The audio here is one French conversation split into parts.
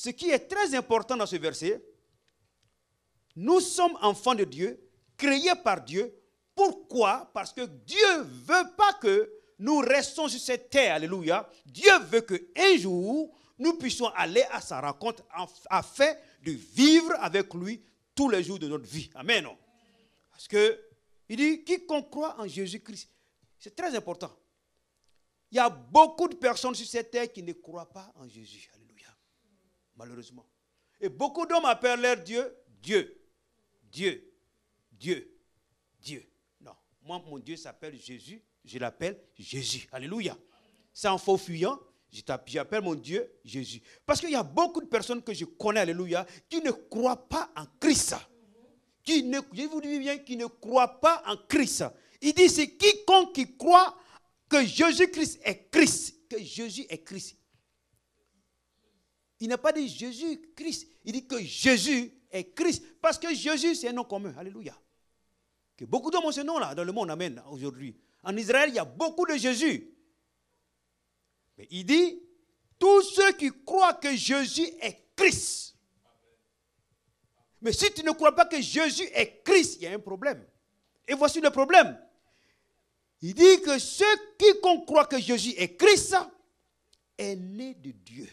ce qui est très important dans ce verset, nous sommes enfants de Dieu, créés par Dieu. Pourquoi? Parce que Dieu ne veut pas que nous restons sur cette terre. Alléluia. Dieu veut qu'un jour, nous puissions aller à sa rencontre afin de vivre avec lui tous les jours de notre vie. Amen. Parce que il dit, quiconque croit en Jésus-Christ, c'est très important. Il y a beaucoup de personnes sur cette terre qui ne croient pas en Jésus. Alléluia. Malheureusement. Et beaucoup d'hommes appellent leur Dieu, Dieu. Dieu. Dieu. Dieu. Non. Moi, mon Dieu s'appelle Jésus. Je l'appelle Jésus. Alléluia. C'est un faux fuyant. J'appelle mon Dieu Jésus. Parce qu'il y a beaucoup de personnes que je connais, alléluia, qui ne croient pas en Christ. Je vous dis bien, qui ne croient pas en Christ. Il dit, c'est quiconque qui croit que Jésus-Christ est Christ. Que Jésus est Christ. Il n'a pas dit Jésus-Christ. Il dit que Jésus est Christ. Parce que Jésus, c'est un nom commun. Alléluia. Que beaucoup d'hommes ont ce nom-là dans le monde. Amen. Aujourd'hui. En Israël, il y a beaucoup de Jésus. Mais il dit, tous ceux qui croient que Jésus est Christ. Mais si tu ne crois pas que Jésus est Christ, il y a un problème. Et voici le problème. Il dit que quiconque croit que Jésus est Christ est né de Dieu.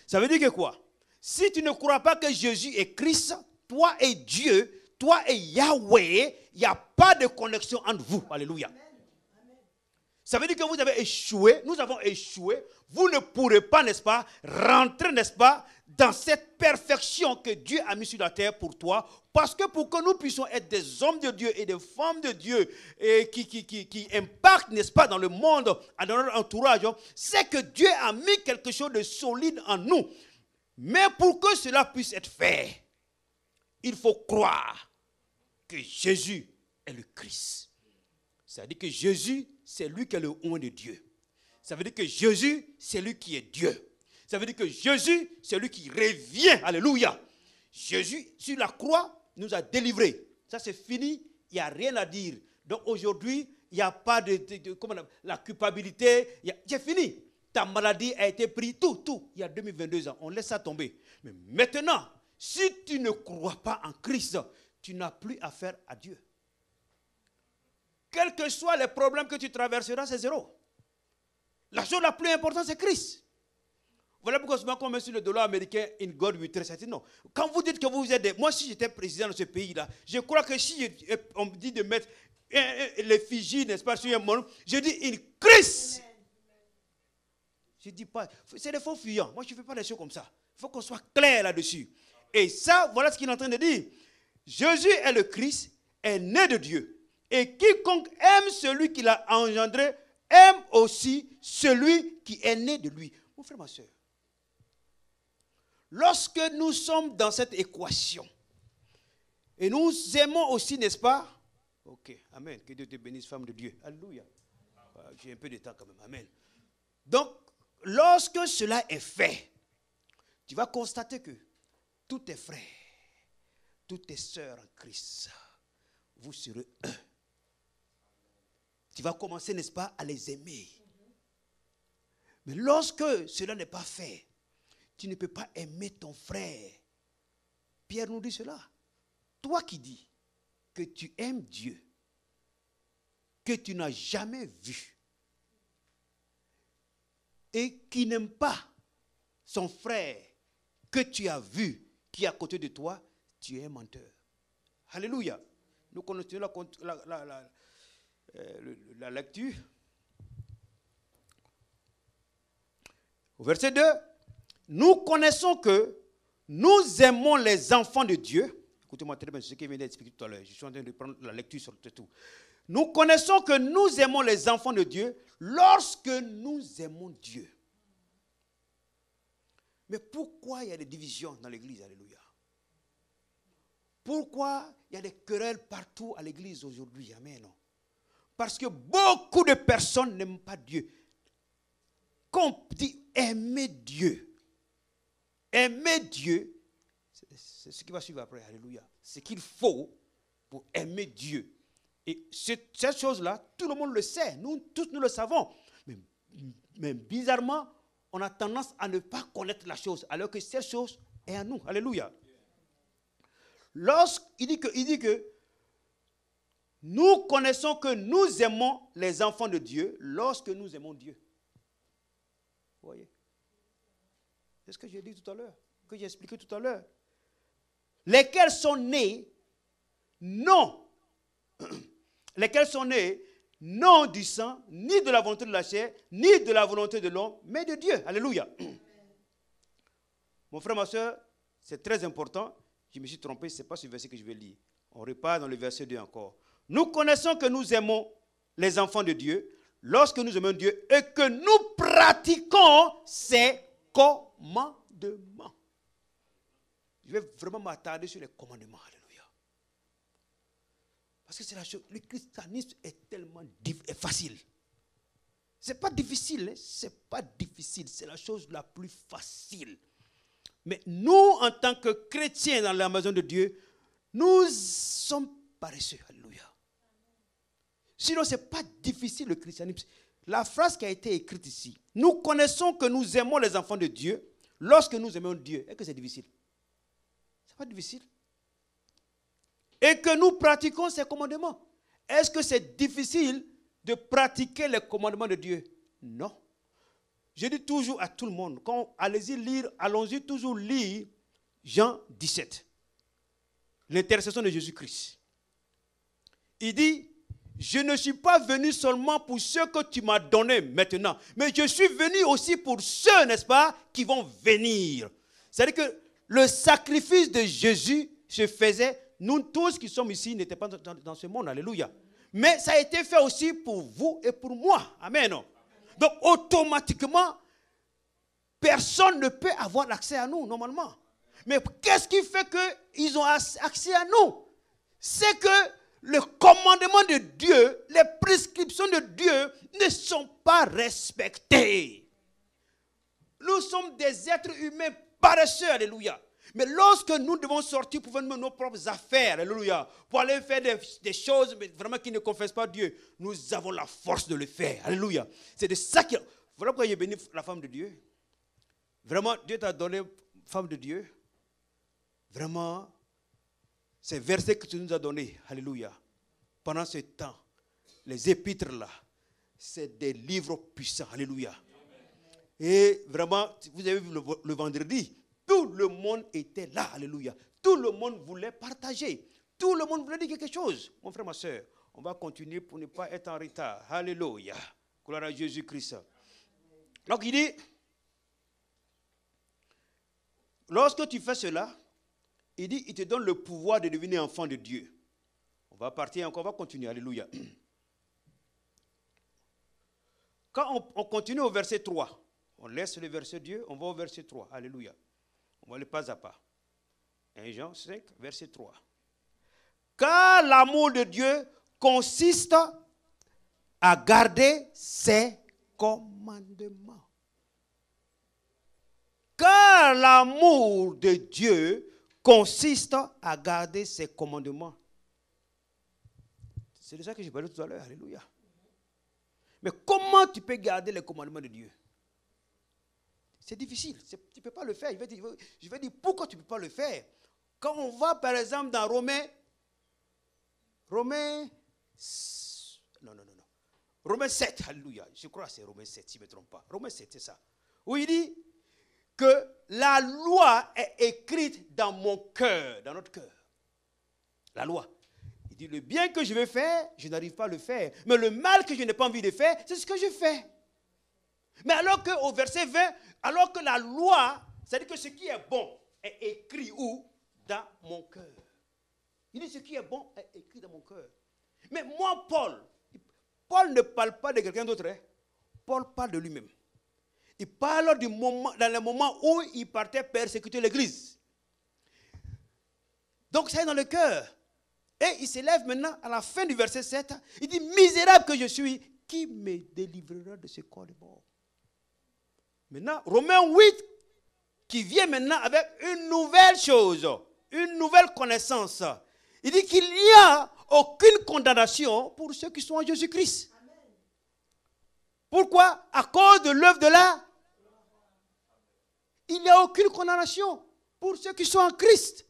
Ça veut dire que quoi? Si tu ne crois pas que Jésus est Christ, toi et Dieu, toi et Yahweh, il n'y a pas de connexion entre vous. Alléluia. Ça veut dire que vous avez échoué, nous avons échoué. Vous ne pourrez pas, n'est-ce pas, rentrer, n'est-ce pas, dans cette perfection que Dieu a mis sur la terre pour toi. Parce que pour que nous puissions être des hommes de Dieu et des femmes de Dieu et qui impactent, n'est-ce pas, dans le monde, dans notre entourage, c'est que Dieu a mis quelque chose de solide en nous. Mais pour que cela puisse être fait, il faut croire que Jésus est le Christ. C'est-à-dire que Jésus, c'est lui qui est le oint de Dieu. Ça veut dire que Jésus, c'est lui qui est Dieu. Ça veut dire que Jésus, c'est lui qui revient. Alléluia. Jésus, sur la croix, nous a délivrés. Ça, c'est fini. Il n'y a rien à dire. Donc aujourd'hui, il n'y a pas la culpabilité. C'est fini. Ta maladie a été prise. Tout. Il y a 2022 ans. On laisse ça tomber. Mais maintenant, si tu ne crois pas en Christ, tu n'as plus affaire à Dieu. Quels que soient les problèmes que tu traverseras, c'est zéro. La chose la plus importante, c'est Christ. Voilà pourquoi souvent quand on met sur le dollar américain, in God we trust, non. Quand vous dites que vous êtes moi, si j'étais président de ce pays-là, je crois que si on me dit de mettre l'effigie, n'est-ce pas, sur un monde, je dis in Christ. Je ne dis pas, c'est des faux fuyants. Moi, je ne fais pas des choses comme ça. Il faut qu'on soit clair là-dessus. Et ça, voilà ce qu'il est en train de dire. Jésus est le Christ, est né de Dieu. Et quiconque aime celui qui l'a engendré, aime aussi celui qui est né de lui. Mon frère, ma soeur, lorsque nous sommes dans cette équation, et nous aimons aussi, n'est-ce pas? Ok, amen. Que Dieu te bénisse, femme de Dieu. Alléluia. J'ai un peu de temps quand même. Amen. Donc, lorsque cela est fait, tu vas constater que tous tes frères, toutes tes sœurs en Christ, vous serez un. Tu vas commencer, n'est-ce pas, à les aimer. Mais lorsque cela n'est pas fait, tu ne peux pas aimer ton frère. Pierre nous dit cela. Toi qui dis que tu aimes Dieu, que tu n'as jamais vu, et qui n'aime pas son frère que tu as vu, qui est à côté de toi, tu es un menteur. Alléluia. Nous connaissons la lecture. Au verset 2, nous connaissons que nous aimons les enfants de Dieu. Écoutez-moi très bien, c'est ce que je viens d'expliquer tout à l'heure. Je suis en train de prendre la lecture sur tout. Nous connaissons que nous aimons les enfants de Dieu lorsque nous aimons Dieu. Mais pourquoi il y a des divisions dans l'église? Alléluia. Pourquoi il y a des querelles partout à l'église aujourd'hui? Amen. Parce que beaucoup de personnes n'aiment pas Dieu. Quand on dit aimer Dieu, c'est ce qui va suivre après. Alléluia. C'est qu'il faut pour aimer Dieu. Et cette chose-là, tout le monde le sait. Nous tous, nous le savons. Mais bizarrement, on a tendance à ne pas connaître la chose, alors que cette chose est en nous. Alléluia. Lorsqu'il dit que nous connaissons que nous aimons les enfants de Dieu lorsque nous aimons Dieu. Vous voyez? C'est ce que j'ai dit tout à l'heure, que j'ai expliqué tout à l'heure. Lesquels sont nés non du sang, ni de la volonté de la chair, ni de la volonté de l'homme, mais de Dieu. Alléluia. Mon frère, ma soeur, c'est très important. Je me suis trompé, ce n'est pas ce verset que je vais lire. On repart dans le verset 2 encore. Nous connaissons que nous aimons les enfants de Dieu lorsque nous aimons Dieu et que nous pratiquons ses commandements. Je vais vraiment m'attarder sur les commandements. Alléluia. Parce que c'est la chose, le christianisme est tellement facile. Ce n'est pas difficile, hein? C'est pas difficile, c'est la chose la plus facile. Mais nous, en tant que chrétiens dans la maison de Dieu, nous sommes paresseux. Alléluia. Sinon, ce n'est pas difficile le christianisme. La phrase qui a été écrite ici, nous connaissons que nous aimons les enfants de Dieu lorsque nous aimons Dieu. Est-ce que c'est difficile? Ce n'est pas difficile. Et que nous pratiquons ses commandements. Est-ce que c'est difficile de pratiquer les commandements de Dieu? Non. Je dis toujours à tout le monde, allons-y toujours lire Jean 17. L'intercession de Jésus-Christ. Il dit, je ne suis pas venu seulement pour ceux que tu m'as donnés maintenant, mais je suis venu aussi pour ceux, n'est-ce pas, qui vont venir. C'est-à-dire que le sacrifice de Jésus se faisait, nous tous qui sommes ici n'étaient pas dans ce monde, alléluia. Mais ça a été fait aussi pour vous et pour moi, amen. Donc automatiquement, personne ne peut avoir accès à nous, normalement. Mais qu'est-ce qui fait qu'ils ont accès à nous? C'est que le commandement de Dieu, les prescriptions de Dieu ne sont pas respectées. Nous sommes des êtres humains paresseux, alléluia. Mais lorsque nous devons sortir pour faire nos propres affaires, alléluia, pour aller faire des choses mais vraiment qui ne confessent pas Dieu, nous avons la force de le faire, alléluia. C'est de ça que... Voilà pourquoi j'ai béni la femme de Dieu. Vraiment, Dieu t'a donné femme de Dieu. Vraiment, ces versets que tu nous as donnés, alléluia, pendant ce temps, les épîtres là, c'est des livres puissants, alléluia. Et vraiment, vous avez vu le vendredi, tout le monde était là, alléluia. Tout le monde voulait partager. Tout le monde voulait dire quelque chose. Mon frère, ma soeur, on va continuer pour ne pas être en retard. Alléluia. Gloire à Jésus-Christ. Donc il dit, lorsque tu fais cela, il dit, il te donne le pouvoir de devenir enfant de Dieu. On va partir encore, on va continuer. Alléluia. Quand on continue au verset 3, on laisse le verset 2, on va au verset 3. Alléluia. On va le pas à pas. 1 Jean 5, verset 3. Car l'amour de Dieu consiste à garder ses commandements. Car l'amour de Dieu consiste à garder ses commandements. C'est de ça que j'ai parlé tout à l'heure. Alléluia. Mais comment tu peux garder les commandements de Dieu? C'est difficile. Tu ne peux pas le faire. Je vais dire pourquoi tu ne peux pas le faire. Quand on va par exemple dans Romains 7, alléluia. Je crois que c'est Romains 7, si je ne me trompe pas. Romains 7, c'est ça. Où il dit que la loi est écrite dans mon cœur, dans notre cœur. La loi. Il dit, le bien que je veux faire, je n'arrive pas à le faire. Mais le mal que je n'ai pas envie de faire, c'est ce que je fais. Mais alors qu'au verset 20, alors que la loi, c'est-à-dire que ce qui est bon est écrit où? Dans mon cœur. Il dit, ce qui est bon est écrit dans mon cœur. Mais moi, Paul ne parle pas de quelqu'un d'autre. Hein? Paul parle de lui-même. Il parle du moment, dans le moment où il partait persécuter l'église. Donc c'est dans le cœur. Et il s'élève maintenant à la fin du verset 7. Il dit, misérable que je suis, qui me délivrera de ce corps de mort? Maintenant, Romains 8, qui vient maintenant avec une nouvelle chose, une nouvelle connaissance. Il dit qu'il n'y a aucune condamnation pour ceux qui sont en Jésus-Christ. Pourquoi? À cause de l'œuvre de la... il n'y a aucune condamnation pour ceux qui sont en Christ.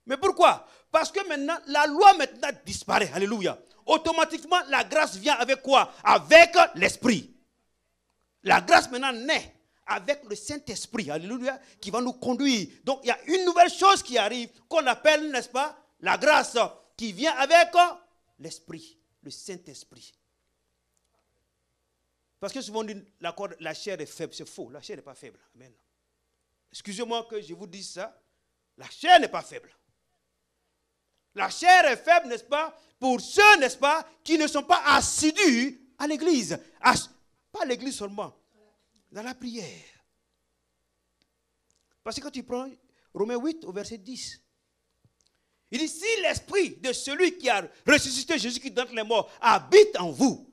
Mais pourquoi? Parce que maintenant, la loi maintenant disparaît. Alléluia. Automatiquement, la grâce vient avec quoi? Avec l'Esprit. La grâce maintenant naît avec le Saint-Esprit. Alléluia. Qui va nous conduire. Donc, il y a une nouvelle chose qui arrive qu'on appelle, n'est-ce pas, la grâce qui vient avec l'Esprit, le Saint-Esprit. Parce que souvent on dit la chair est faible. C'est faux. La chair n'est pas faible. Amen. Excusez-moi que je vous dise ça. La chair n'est pas faible. La chair est faible, n'est-ce pas, pour ceux, n'est-ce pas, qui ne sont pas assidus à l'église. Pas à l'église seulement, dans la prière. Parce que quand tu prends Romains 8 au verset 10, il dit, si l'esprit de celui qui a ressuscité Jésus-Christ d'entre les morts habite en vous,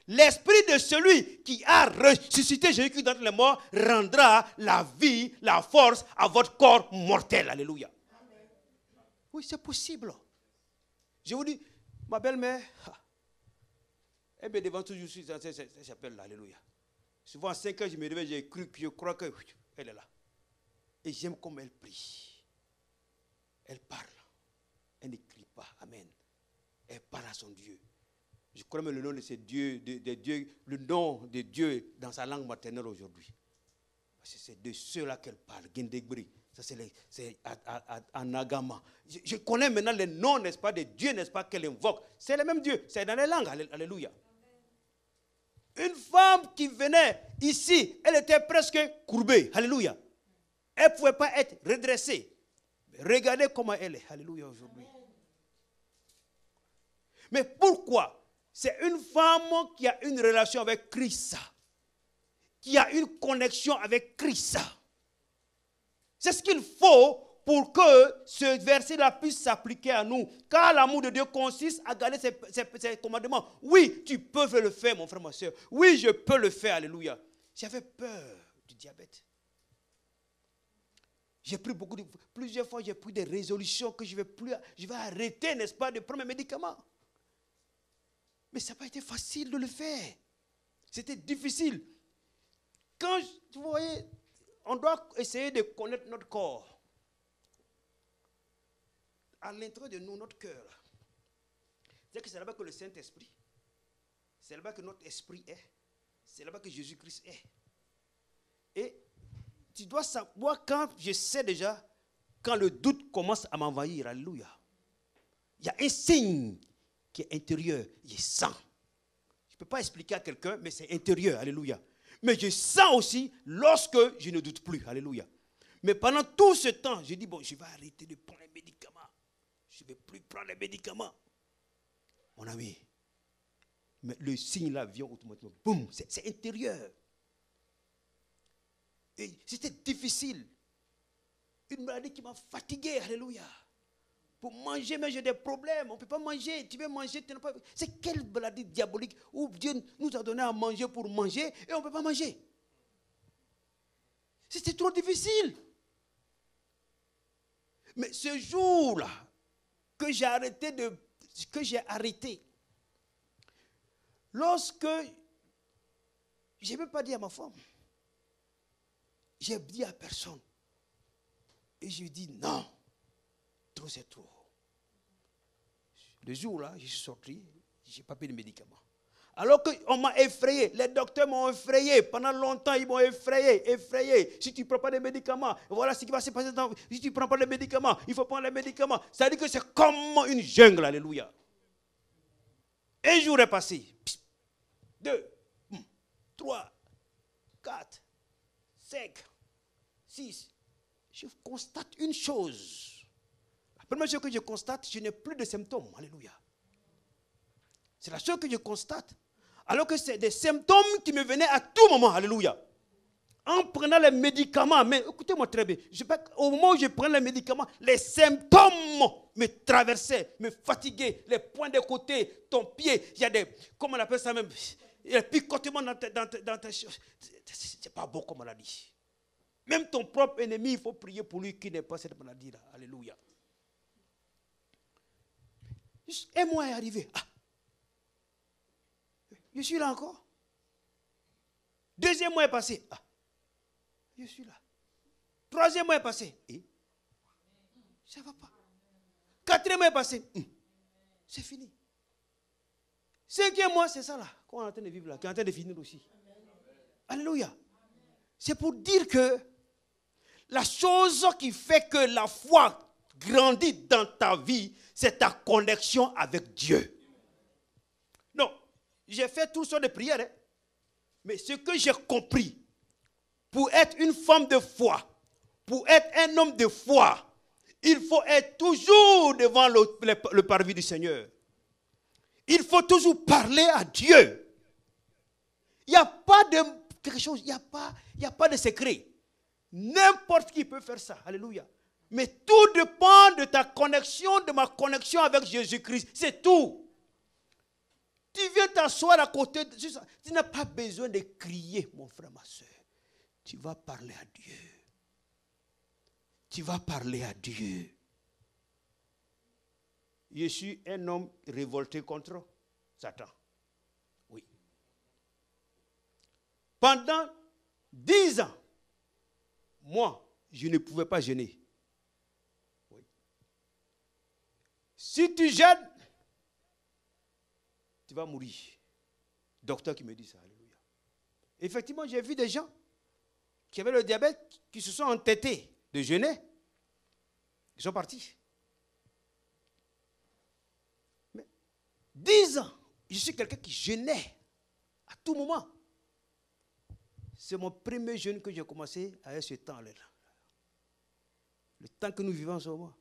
l'esprit de celui qui a ressuscité Jésus-Christ d'entre les morts rendra la vie, la force à votre corps mortel. Alléluia. Amen. Oui, c'est possible. Je vous dis, ma belle-mère, elle me devant toujours dans cette chapelle-là. Alléluia. Souvent à 5 heures, je me réveille, je crois qu'elle est là. Et j'aime comme elle prie. Elle parle. Elle n'écrit pas. Amen. Elle parle à son Dieu. Je crois même le nom de ces dieux, le nom de Dieu dans sa langue maternelle aujourd'hui. Parce que c'est de ceux-là qu'elle parle. Gendegri. Ça c'est Anagama. Je connais maintenant les noms, n'est-ce pas, des dieux, n'est-ce pas, qu'elle invoque. C'est le même Dieu. C'est dans les langues. Alléluia. Une femme qui venait ici, elle était presque courbée. Alléluia. Elle ne pouvait pas être redressée. Regardez comment elle est. Alléluia aujourd'hui. Mais pourquoi? C'est une femme qui a une relation avec Christ. Qui a une connexion avec Christ. C'est ce qu'il faut pour que ce verset-là puisse s'appliquer à nous. Car l'amour de Dieu consiste à garder ses commandements. Oui, tu peux le faire, mon frère, ma soeur. Oui, je peux le faire. Alléluia. J'avais peur du diabète. J'ai pris plusieurs fois, j'ai pris des résolutions que je vais arrêter, n'est-ce pas, de prendre mes médicaments. Mais ça n'a pas été facile de le faire. C'était difficile. Quand, vous voyez, on doit essayer de connaître notre corps. À l'intérieur de nous, notre cœur. C'est que c'est là-bas que le Saint-Esprit, c'est là-bas que notre esprit est. C'est là-bas que Jésus-Christ est. Et tu dois savoir quand je sais déjà, quand le doute commence à m'envahir. Alléluia. Il y a un signe qui est intérieur. Je sens. Je ne peux pas expliquer à quelqu'un, mais c'est intérieur. Alléluia. Mais je sens aussi lorsque je ne doute plus. Alléluia. Mais pendant tout ce temps, je dis, bon, je vais arrêter de prendre les médicaments. Je ne vais plus prendre les médicaments. Mon ami. Mais le signe là vient automatiquement. Boum, c'est intérieur. Et c'était difficile. Une maladie qui m'a fatigué. Alléluia. Pour manger, mais j'ai des problèmes. On ne peut pas manger. Tu veux manger, tu n'as pas. C'est quelle maladie diabolique où Dieu nous a donné à manger pour manger et on ne peut pas manger. C'était trop difficile. Mais ce jour-là, que j'ai arrêté, lorsque je n'ai même pas dit à ma femme, j'ai dit à personne. Et je lui ai dit non, trop c'est trop. Le jour-là, je suis sorti, je n'ai pas pris de médicaments. Alors qu'on m'a effrayé, les docteurs m'ont effrayé, pendant longtemps ils m'ont effrayé. Si tu ne prends pas de médicaments, voilà ce qui va se passer. Si tu ne prends pas de médicaments, il faut prendre les médicaments. Ça veut dire que c'est comme une jungle, alléluia. Un jour est passé, 2, 3, 4, 5, 6. Je constate une chose. La première chose que je constate, je n'ai plus de symptômes, alléluia. C'est la chose que je constate. Alors que c'est des symptômes qui me venaient à tout moment. Alléluia. En prenant les médicaments. Mais écoutez-moi très bien. Au moment où je prends les médicaments, les symptômes me traversaient, me fatiguaient. Les points de côté, ton pied. Il y a des, comment on appelle ça même, il y a des picotements dans ta chose. C'est pas beau comme maladie. Même ton propre ennemi, il faut prier pour lui qui n'est pas cette maladie-là. Alléluia. Juste un mois est arrivé. Ah. Je suis là encore. Deuxième mois est passé. Ah, je suis là. Troisième mois est passé. Et ça ne va pas. Quatrième mois est passé. C'est fini. Cinquième mois, c'est ça là, qu'on est en train de vivre là, qui est en train de finir aussi. Alléluia. C'est pour dire que la chose qui fait que la foi grandit dans ta vie, c'est ta connexion avec Dieu. Non, j'ai fait toutes sortes de prières, hein, mais ce que j'ai compris, pour être une femme de foi, pour être un homme de foi, il faut être toujours devant le parvis du Seigneur. Il faut toujours parler à Dieu. Il n'y a pas de quelque chose, il n'y a pas de secret. N'importe qui peut faire ça. Alléluia. Mais tout dépend de ta connexion, de ma connexion avec Jésus-Christ. C'est tout. Tu viens t'asseoir à côté de ça. Tu n'as pas besoin de crier, mon frère, ma soeur. Tu vas parler à Dieu. Tu vas parler à Dieu. Je suis un homme révolté contre Satan. Oui. Pendant 10 ans, moi, je ne pouvais pas jeûner. Oui. Si tu jeûnes, tu vas mourir. Docteur qui me dit ça. Alléluia. Effectivement, j'ai vu des gens qui avaient le diabète, qui se sont entêtés de jeûner. Ils sont partis. Mais 10 ans, je suis quelqu'un qui jeûnait à tout moment. C'est mon premier jeûne que j'ai commencé à ce temps-là. Le temps que nous vivons en ce moment.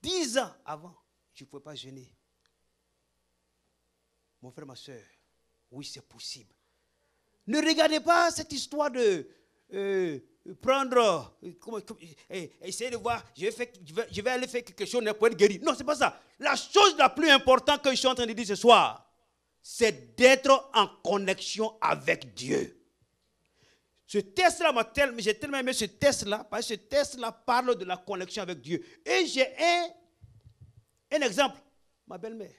10 ans avant, je ne pouvais pas jeûner. Mon frère, ma soeur, oui, c'est possible. Ne regardez pas cette histoire de prendre, essayer de voir, je vais aller faire quelque chose pour être guéri. Non, ce n'est pas ça. La chose la plus importante que je suis en train de dire ce soir, c'est d'être en connexion avec Dieu. Ce test-là j'ai tellement aimé ce test-là, parce que ce test-là parle de la connexion avec Dieu. Et j'ai un exemple, ma belle-mère.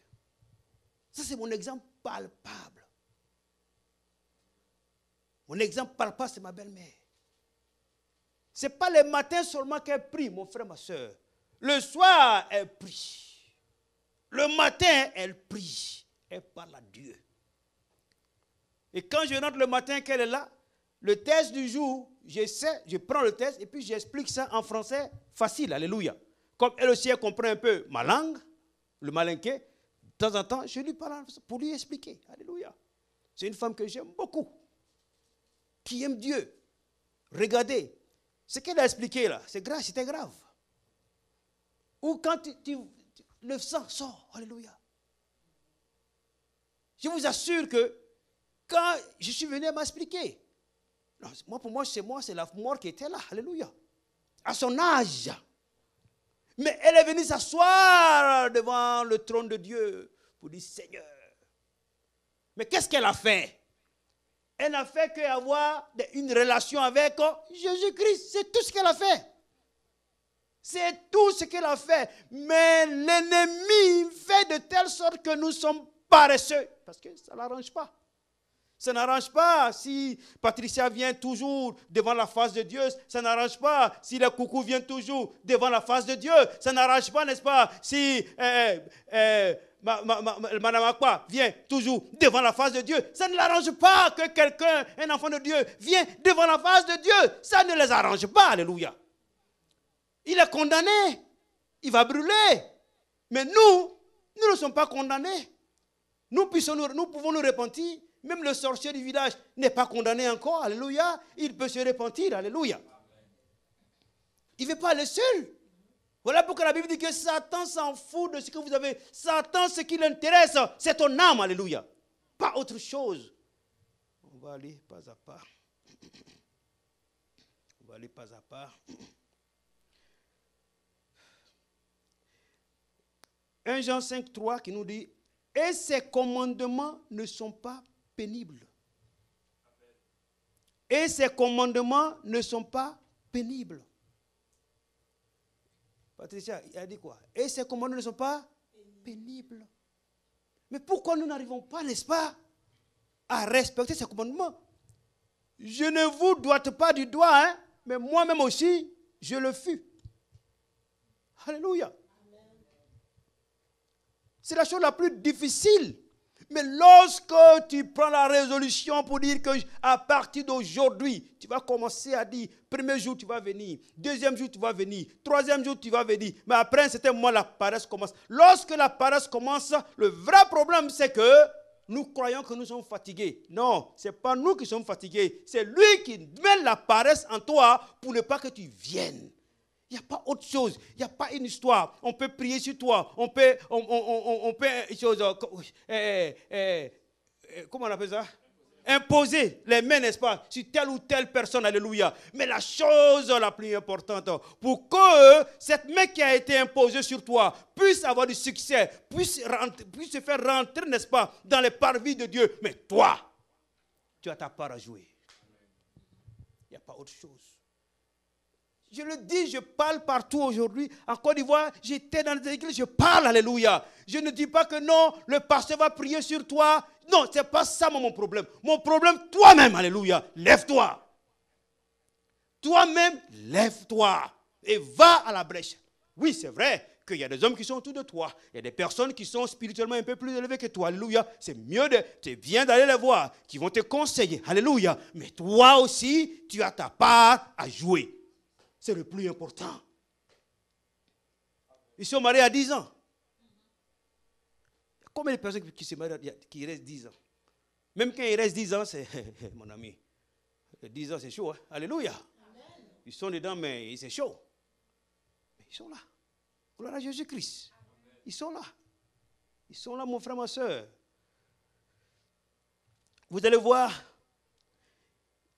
Ça, c'est mon exemple palpable. Mon exemple palpable, c'est ma belle-mère. Ce n'est pas le matin seulement qu'elle prie, mon frère, ma soeur. Le soir, elle prie. Le matin, elle prie. Elle parle à Dieu. Et quand je rentre le matin qu'elle est là, le test du jour, je prends le test et puis j'explique ça en français facile. Alléluia. Comme elle aussi, elle comprend un peu ma langue, le malinqué. De temps en temps, je lui parle pour lui expliquer. Alléluia. C'est une femme que j'aime beaucoup, qui aime Dieu. Regardez, ce qu'elle a expliqué là, c'est grave, c'était grave. Ou quand le sang sort, alléluia. Je vous assure que quand je suis venu, elle m'a expliqué. Pour moi, c'est la mort qui était là, alléluia. À son âge. Mais elle est venue s'asseoir devant le trône de Dieu pour dire, Seigneur. Mais qu'est-ce qu'elle a fait? Elle n'a fait qu'avoir une relation avec Jésus-Christ. C'est tout ce qu'elle a fait. C'est tout ce qu'elle a fait. Mais l'ennemi fait de telle sorte que nous sommes paresseux. Parce que ça ne l'arrange pas. Ça n'arrange pas si Patricia vient toujours devant la face de Dieu. Ça n'arrange pas si le coucou vient toujours devant la face de Dieu. Ça n'arrange pas, n'est-ce pas, si Madame Akwa vient toujours devant la face de Dieu. Ça ne l'arrange pas que quelqu'un, un enfant de Dieu, vienne devant la face de Dieu. Ça ne les arrange pas, alléluia. Il est condamné. Il va brûler. Mais nous ne sommes pas condamnés. Nous pouvons nous repentir. Même le sorcier du village n'est pas condamné encore, alléluia. Il peut se repentir, alléluia. Il ne veut pas aller seul. Voilà pourquoi la Bible dit que Satan s'en fout de ce que vous avez. Satan, ce qui l'intéresse, c'est ton âme, alléluia. Pas autre chose. On va aller pas à pas. On va aller pas à pas. 1 Jean 5, 3 qui nous dit, et ces commandements ne sont pas pénibles. Et ces commandements ne sont pas pénibles. Patricia, il a dit quoi? Et ces commandements ne sont pas pénibles. Mais pourquoi nous n'arrivons pas, n'est-ce pas, à respecter ces commandements? Je ne vous doite pas du doigt, hein? Mais moi-même aussi, je le fus. Alléluia. C'est la chose la plus difficile. Mais lorsque tu prends la résolution pour dire que à partir d'aujourd'hui, tu vas commencer à dire, premier jour tu vas venir, deuxième jour tu vas venir, troisième jour tu vas venir. Mais après un certain moment, la paresse commence. Lorsque la paresse commence, le vrai problème c'est que nous croyons que nous sommes fatigués. Non, ce n'est pas nous qui sommes fatigués. C'est lui qui met la paresse en toi pour ne pas que tu viennes. Il n'y a pas autre chose. Il n'y a pas une histoire. On peut prier sur toi. On peut comment on appelle ça? Imposer les mains, n'est-ce pas, sur telle ou telle personne. Alléluia. Mais la chose la plus importante, pour que cette main qui a été imposée sur toi puisse avoir du succès, puisse se faire rentrer, n'est-ce pas, dans les parvis de Dieu. Mais toi, tu as ta part à jouer. Il n'y a pas autre chose. Je le dis, je parle partout aujourd'hui. En Côte d'Ivoire, j'étais dans des églises, je parle, alléluia. Je ne dis pas que non, le pasteur va prier sur toi. Non, ce n'est pas ça mon problème. Mon problème, toi-même, alléluia, lève-toi. Toi-même, lève-toi et va à la brèche. Oui, c'est vrai qu'il y a des hommes qui sont autour de toi. Il y a des personnes qui sont spirituellement un peu plus élevées que toi. Alléluia. C'est mieux, c'est bien d'aller les voir, qui vont te conseiller. Alléluia. Mais toi aussi, tu as ta part à jouer. C'est le plus important. Ils sont mariés à 10 ans. Combien de personnes qui se marient, qui restent 10 ans? Même quand ils restent 10 ans, c'est, mon ami, 10 ans c'est chaud. Hein? Alléluia. Amen. Ils sont dedans, mais c'est chaud. Mais ils sont là. Gloire à Jésus-Christ. Ils sont là. Ils sont là, mon frère, ma soeur. Vous allez voir,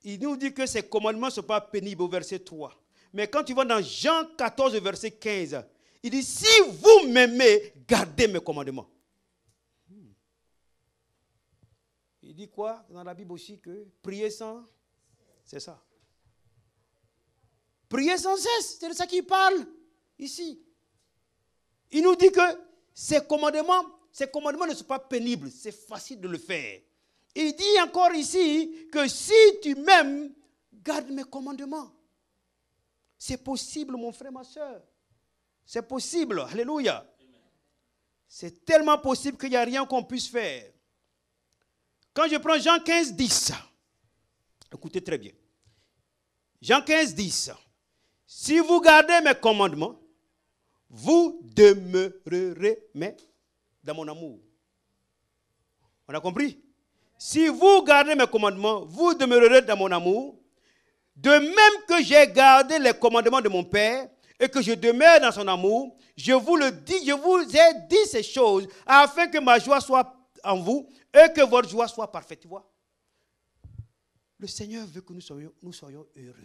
il nous dit que ces commandements ne sont pas pénibles au verset 3. Mais quand tu vas dans Jean 14, verset 15, il dit, si vous m'aimez, gardez mes commandements. Il dit quoi dans la Bible aussi que prier sans, c'est ça. Prier sans cesse, c'est de ça qu'il parle ici. Il nous dit que ces commandements ne sont pas pénibles, c'est facile de le faire. Il dit encore ici que si tu m'aimes, garde mes commandements. C'est possible, mon frère, ma soeur. C'est possible. Alléluia. C'est tellement possible qu'il n'y a rien qu'on puisse faire. Quand je prends Jean 15, 10, écoutez très bien. Jean 15, 10. Si vous gardez mes commandements, vous demeurerez dans mon amour. On a compris? Si vous gardez mes commandements, vous demeurerez dans mon amour. De même que j'ai gardé les commandements de mon Père et que je demeure dans son amour, je vous le dis, je vous ai dit ces choses afin que ma joie soit en vous et que votre joie soit parfaite. Tu vois? Le Seigneur veut que nous soyons heureux.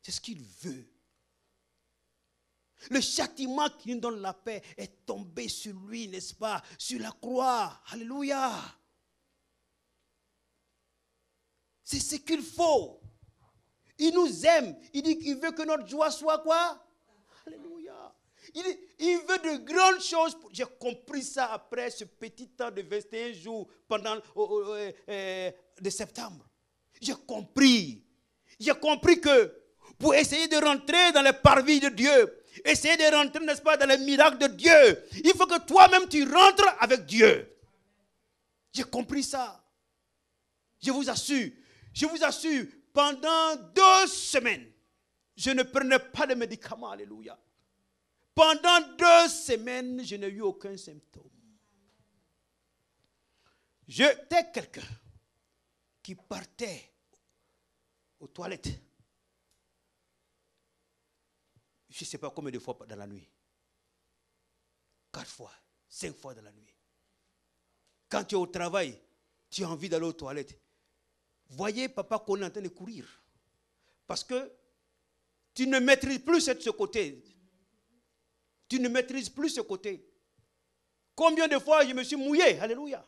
C'est ce qu'il veut. Le châtiment qui nous donne la paix est tombé sur lui, n'est-ce pas? Sur la croix. Alléluia. C'est ce qu'il faut. Il nous aime. Il dit qu'il veut que notre joie soit quoi? Alléluia. Il veut de grandes choses. J'ai compris ça après ce petit temps de 21 jours pendant de septembre. J'ai compris. J'ai compris que pour essayer de rentrer dans les parvis de Dieu, essayer de rentrer, n'est-ce pas, dans les miracles de Dieu, il faut que toi-même tu rentres avec Dieu. J'ai compris ça. Je vous assure, pendant 2 semaines, je ne prenais pas de médicaments, alléluia. Pendant 2 semaines, je n'ai eu aucun symptôme. J'étais quelqu'un qui partait aux toilettes. Je ne sais pas combien de fois dans la nuit. 4 fois, 5 fois dans la nuit. Quand tu es au travail, tu as envie d'aller aux toilettes. Voyez, papa, qu'on est en train de courir. Parce que tu ne maîtrises plus ce côté. Tu ne maîtrises plus ce côté. Combien de fois je me suis mouillé? Alléluia.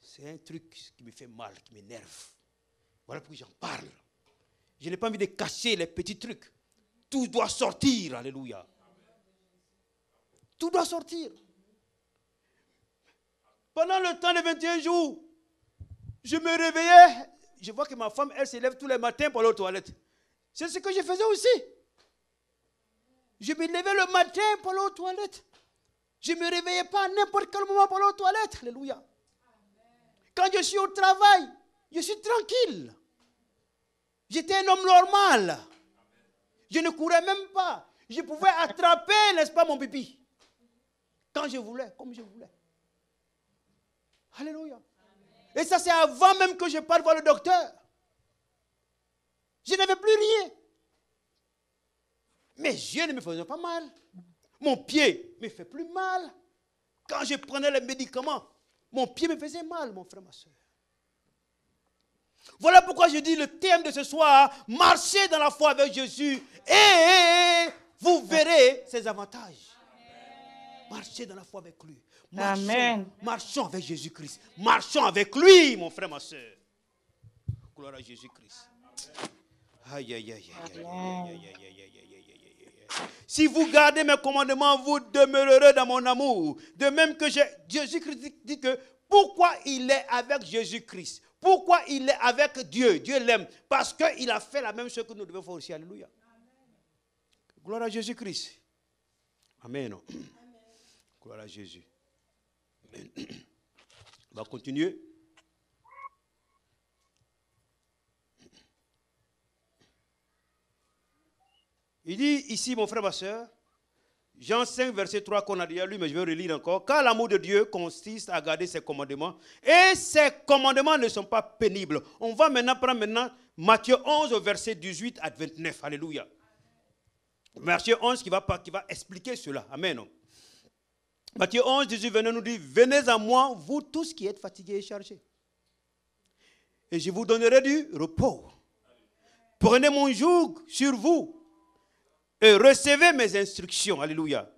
C'est un truc qui me fait mal, qui m'énerve. Voilà pourquoi j'en parle. Je n'ai pas envie de cacher les petits trucs. Tout doit sortir. Alléluia. Tout doit sortir. Pendant le temps de 21 jours, Je me réveillais, je vois que ma femme, elle se lève tous les matins pour aller aux toilettes. C'est ce que je faisais aussi. Je me levais le matin pour aller aux toilettes. Je ne me réveillais pas à n'importe quel moment pour aller aux toilettes. Alléluia. Quand je suis au travail, je suis tranquille. J'étais un homme normal. Je ne courais même pas. Je pouvais attraper, n'est-ce pas, mon pipi. Quand je voulais, comme je voulais. Alléluia. Et ça, c'est avant même que je parte voir le docteur. Je n'avais plus rien. Mes yeux ne me faisaient pas mal. Mon pied me fait plus mal. Quand je prenais les médicaments, mon pied me faisait mal, mon frère, ma soeur. Voilà pourquoi je dis le thème de ce soir, marchez dans la foi avec Jésus et vous verrez ses avantages. Marchez dans la foi avec lui. Marchons avec Jésus-Christ. Marchons avec lui, mon frère, ma soeur. Gloire à Jésus-Christ. Aïe, aïe, aïe, aïe, aïe, aïe, aïe, aïe, aïe. Si vous gardez mes commandements, vous demeurerez dans mon amour. De même que Jésus-Christ dit que pourquoi il est avec Jésus-Christ? Pourquoi il est avec Dieu? Dieu l'aime. Parce qu'il a fait la même chose que nous devons faire aussi. Alléluia. Gloire à Jésus-Christ. Amen. Gloire à Jésus. Amen. On va continuer. Il dit ici, mon frère, ma soeur, Jean 5, verset 3 qu'on a déjà lu, mais je vais relire encore. Car l'amour de Dieu consiste à garder ses commandements. Et ses commandements ne sont pas pénibles. On va maintenant prendre Matthieu 11, verset 18 à 29. Alléluia. Matthieu 11 qui va expliquer cela. Amen. Matthieu 11, 18, 29 nous dit, venez à moi, vous tous qui êtes fatigués et chargés. Et je vous donnerai du repos. Prenez mon joug sur vous. Et recevez mes instructions, alléluia,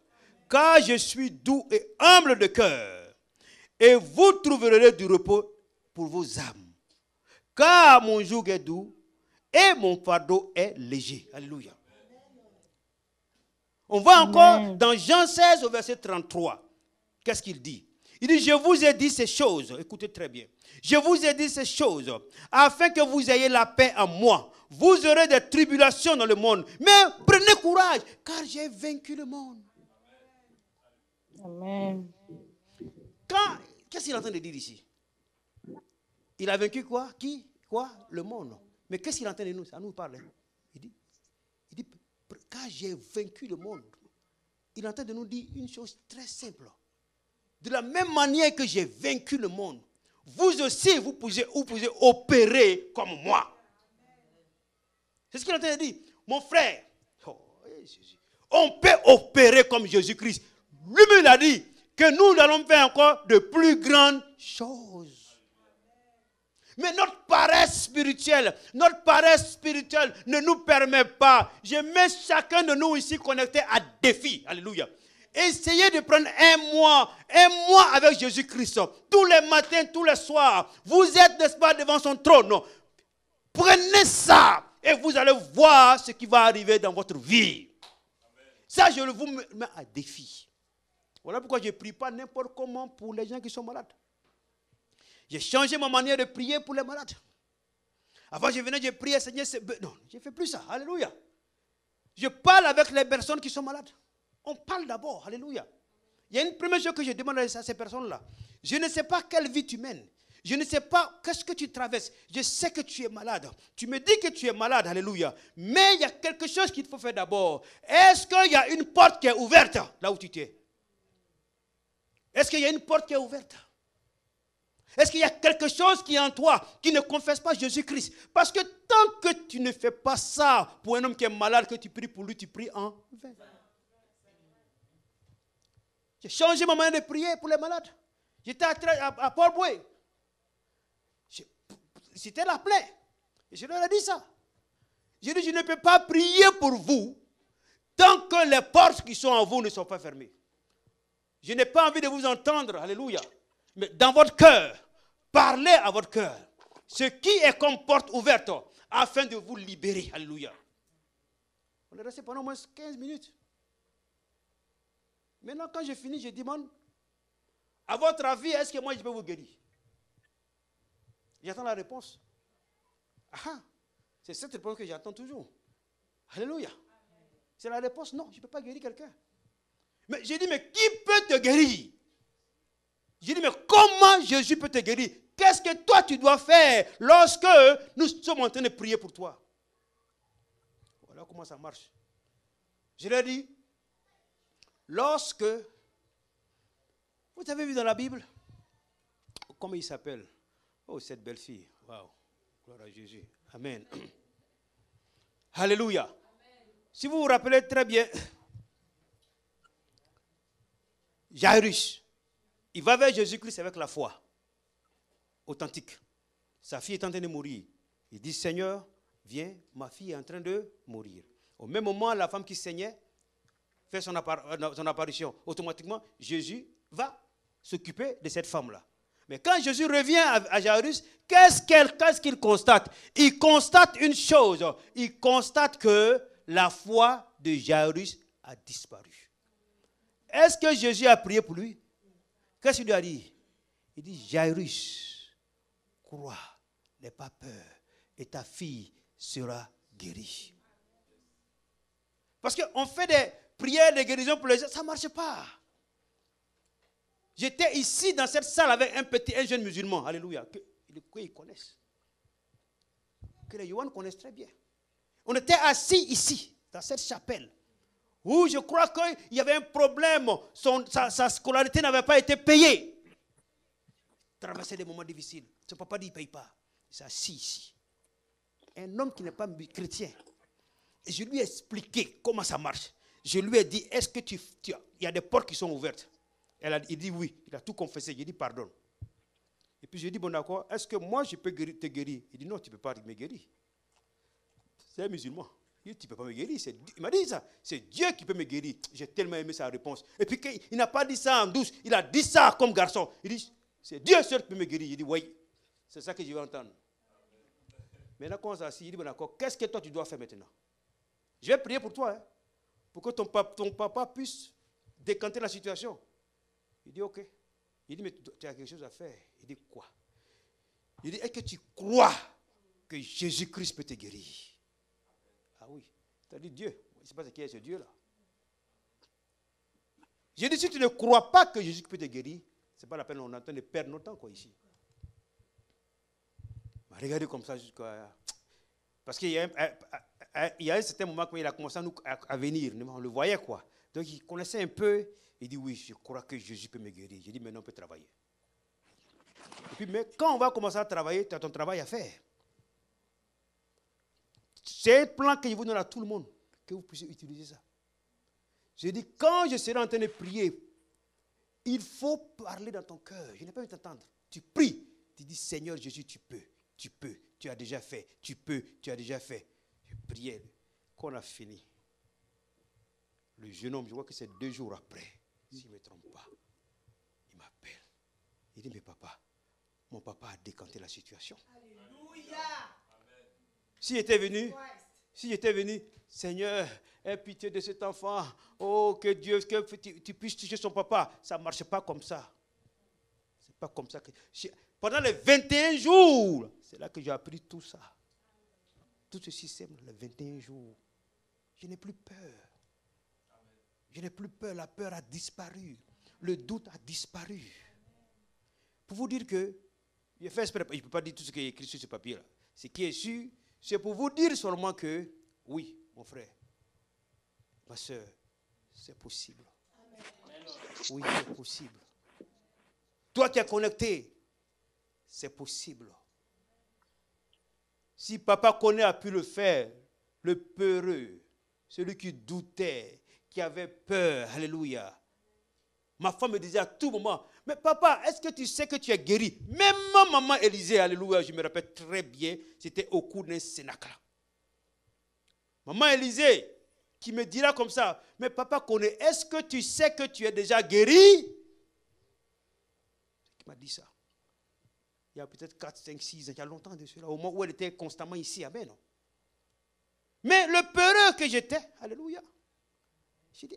car je suis doux et humble de cœur, et vous trouverez du repos pour vos âmes, car mon joug est doux et mon fardeau est léger, alléluia. On va encore dans Jean 16 au verset 33, qu'est-ce qu'il dit? Il dit, je vous ai dit ces choses, écoutez très bien, je vous ai dit ces choses, afin que vous ayez la paix en moi. Vous aurez des tribulations dans le monde. Mais prenez courage, car j'ai vaincu le monde. Amen. Qu'est-ce qu'il est en train de dire ici? Il a vaincu quoi? Qui? Quoi? Le monde. Mais qu'est-ce qu'il est en train de nous? Ça nous parle. Il dit, car j'ai vaincu le monde. Il est en train de nous dire une chose très simple. De la même manière que j'ai vaincu le monde, vous aussi, vous pouvez opérer comme moi. C'est ce qu'il est en train de dire. Mon frère, on peut opérer comme Jésus-Christ. Lui-même, il a dit que nous allons faire encore de plus grandes choses. Mais notre paresse spirituelle ne nous permet pas. Je mets chacun de nous ici connecté à défi. Alléluia. Essayez de prendre un mois avec Jésus-Christ. Tous les matins, tous les soirs. Vous êtes, n'est-ce pas, devant son trône. Prenez ça. Et vous allez voir ce qui va arriver dans votre vie. Amen. Ça, je vous mets à défi. Voilà pourquoi je ne prie pas n'importe comment pour les gens qui sont malades. J'ai changé ma manière de prier pour les malades. Avant, je venais, je priais, Seigneur, non, je ne fais plus ça. Alléluia. Je parle avec les personnes qui sont malades. On parle d'abord. Alléluia. Il y a une première chose que je demande à ces personnes-là. Je ne sais pas quelle vie tu mènes. Je ne sais pas qu'est-ce que tu traverses. Je sais que tu es malade. Tu me dis que tu es malade, alléluia. Mais il y a quelque chose qu'il faut faire d'abord. Est-ce qu'il y a une porte qui est ouverte là où tu es? Est-ce qu'il y a une porte qui est ouverte? Est-ce qu'il y a quelque chose qui est en toi qui ne confesse pas Jésus-Christ? Parce que tant que tu ne fais pas ça pour un homme qui est malade, que tu pries pour lui, tu pries en vain. J'ai changé ma manière de prier pour les malades. J'étais à Port-Boué. C'était la plaie. Et je leur ai dit ça. J'ai dit, je ne peux pas prier pour vous tant que les portes qui sont en vous ne sont pas fermées. Je n'ai pas envie de vous entendre, alléluia. Mais dans votre cœur, parlez à votre cœur. Ce qui est comme porte ouverte, afin de vous libérer, alléluia. On est resté pendant au moins 15 minutes. Maintenant, quand j'ai fini, je demande, à votre avis, est-ce que moi je peux vous guérir? J'attends la réponse. Ah, c'est cette réponse que j'attends toujours. Alléluia. C'est la réponse, non, je ne peux pas guérir quelqu'un. Mais j'ai dit, mais qui peut te guérir? J'ai dit, mais comment Jésus peut te guérir? Qu'est-ce que toi tu dois faire lorsque nous sommes en train de prier pour toi? Voilà comment ça marche. Je leur ai dit, lorsque, vous avez vu dans la Bible, comment il s'appelle? Oh, cette belle fille. Waouh. Gloire à Jésus. Amen. Alléluia. Amen. Si vous vous rappelez très bien, Jairus, il va vers Jésus-Christ avec la foi authentique. Sa fille est en train de mourir. Il dit, Seigneur, viens, ma fille est en train de mourir. Au même moment, la femme qui saignait fait son apparition. Automatiquement, Jésus va s'occuper de cette femme-là. Mais quand Jésus revient à Jairus, qu'est-ce qu'il constate? Il constate une chose. Il constate que la foi de Jairus a disparu. Est-ce que Jésus a prié pour lui? Qu'est-ce qu'il lui a dit? Il dit, Jairus, crois, n'aie pas peur, et ta fille sera guérie. Parce qu'on fait des prières de guérison pour les gens, ça ne marche pas. J'étais ici dans cette salle avec un jeune musulman, alléluia, qu'ils connaissent. Que les Yohan connaissent très bien. On était assis ici, dans cette chapelle, où je crois qu'il y avait un problème, sa scolarité n'avait pas été payée. Il traversait des moments difficiles. Son papa dit, il ne paye pas. Il s'est assis ici. Un homme qui n'est pas chrétien. Et je lui ai expliqué comment ça marche. Je lui ai dit, est-ce que il y a des portes qui sont ouvertes? Il dit oui, il a tout confessé. J'ai dit pardon. Et puis j'ai dit, bon d'accord, est-ce que moi je peux te guérir? Il dit non, tu ne peux pas me guérir. C'est un musulman. Il dit, tu ne peux pas me guérir. Il m'a dit ça, c'est Dieu qui peut me guérir. J'ai tellement aimé sa réponse. Et puis il n'a pas dit ça en douce, il a dit ça comme garçon. Il dit, c'est Dieu seul qui peut me guérir. J'ai dit oui, c'est ça que je vais entendre. Maintenant quand on s'assit, il dit, bon d'accord, qu'est-ce que toi tu dois faire maintenant? Je vais prier pour toi, hein, pour que ton papa puisse décanter la situation. Il dit, ok. Il dit, mais tu as quelque chose à faire. Il dit, quoi? Il dit, est-ce que tu crois que Jésus-Christ peut te guérir? Ah oui. Tu as dit Dieu. Je ne sais pas qui est ce Dieu-là. J'ai dit, si tu ne crois pas que Jésus peut te guérir, ce n'est pas la peine, on est en train de perdre notre temps, quoi, ici. Regardez comme ça jusqu'à... Parce qu'il y a un certain moment quand il a commencé à venir, on le voyait, quoi. Donc il connaissait un peu. Il dit, oui, je crois que Jésus peut me guérir. J'ai dit, maintenant on peut travailler. Et puis, mais quand on va commencer à travailler, tu as ton travail à faire. C'est un plan que je vous donne à tout le monde, que vous puissiez utiliser ça. J'ai dit, quand je serai en train de prier, il faut parler dans ton cœur. Je n'ai pas envie de t'entendre. Tu pries. Tu dis, Seigneur Jésus, tu peux, tu as déjà fait, tu peux, tu as déjà fait. Je priais. Quand on a fini, le jeune homme, je vois que c'est 2 jours après, si je ne me trompe pas, il m'appelle. Il dit, mais papa, mon papa a décanté la situation. Alléluia. Si j'étais venu, Seigneur, aie pitié de cet enfant. Oh, que Dieu, que tu puisses toucher son papa. Ça ne marche pas comme ça. C'est pas comme ça que... Pendant les 21 jours, c'est là que j'ai appris tout ça. Tout ce système, les 21 jours. Je n'ai plus peur. Je n'ai plus peur. La peur a disparu. Le doute a disparu. Pour vous dire que, je ne peux pas dire tout ce qui est écrit sur ce papier-là. Ce qui est sûr, c'est pour vous dire seulement que, oui, mon frère, ma soeur, c'est possible. Oui, c'est possible. Toi qui es connecté, c'est possible. Si papa connaît a pu le faire, le peureux, celui qui doutait, qui avait peur, alléluia. Ma femme me disait à tout moment, mais papa, est-ce que tu sais que tu es guéri? Même ma maman Élisée, alléluia, je me rappelle très bien, c'était au cours d'un cénacle. Maman Élisée, qui me dira comme ça, mais papa connaît, est-ce que tu sais que tu es déjà guéri? Qui m'a dit ça. Il y a peut-être 4, 5, 6 ans, il y a longtemps de cela, au moment où elle était constamment ici, amen. Non? Mais le peureux que j'étais, alléluia, j'ai dit,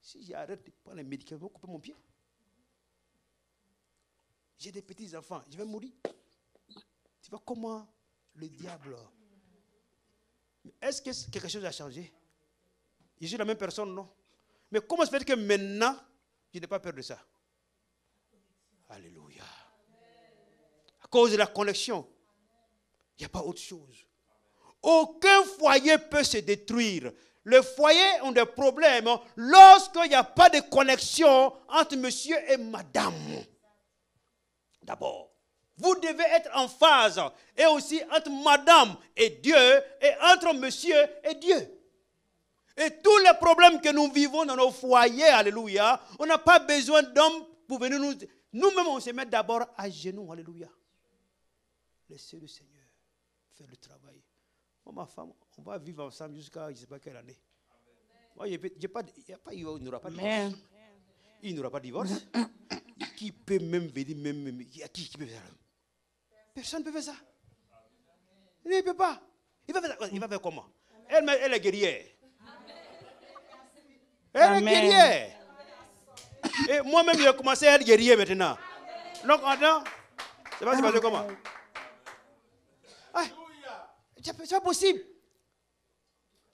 si j'arrête de prendre les médicaments, je vais couper mon pied. J'ai des petits enfants, je vais mourir. Tu vois comment le diable... Est-ce que quelque chose a changé? Je suis la même personne, non? Mais comment se fait que maintenant, je n'ai pas peur de ça? Alléluia. À cause de la connexion, il n'y a pas autre chose. Aucun foyer peut se détruire. Les foyers ont des problèmes lorsqu'il n'y a pas de connexion entre monsieur et madame. D'abord, vous devez être en phase. Et aussi entre madame et Dieu et entre monsieur et Dieu. Et tous les problèmes que nous vivons dans nos foyers, alléluia, on n'a pas besoin d'hommes pour venir nous... Nous-mêmes, on se met d'abord à genoux, alléluia. Laissez le Seigneur faire le travail. Moi, ma femme, on va vivre ensemble jusqu'à je ne sais pas quelle année. Moi, il n'aura pas de divorce. Il n'aura pas de divorce. Qui peut même venir, qui peut faire ça? Personne ne peut faire ça. Il ne peut pas. Il va faire comment? Elle est guerrière. Elle est guerrière. Et moi-même, j'ai commencé à être guerrier maintenant. Donc, maintenant, c'est pas passé comment? C'est pas possible.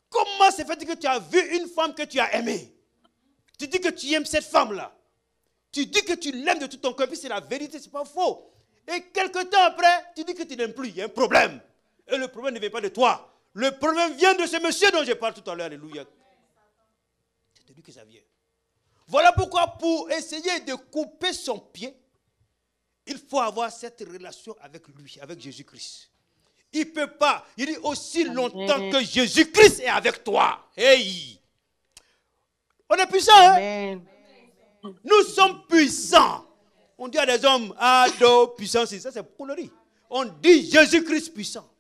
Comment c'est fait que tu as vu une femme que tu as aimée? Tu dis que tu aimes cette femme-là. Tu dis que tu l'aimes de tout ton cœur, puis c'est la vérité, c'est pas faux. Et quelque temps après, tu dis que tu n'aimes plus. Il y a un problème. Et le problème ne vient pas de toi. Le problème vient de ce monsieur dont je parle tout à l'heure. Alléluia. C'est de lui que ça vient. Voilà pourquoi pour essayer de couper son pied, il faut avoir cette relation avec lui, avec Jésus-Christ. Il ne peut pas. Il dit aussi longtemps que Jésus-Christ est avec toi. Hey! On est puissant, hein? Nous sommes puissants. On dit à des hommes, puissant, ça c'est connerie. On dit Jésus-Christ puissant.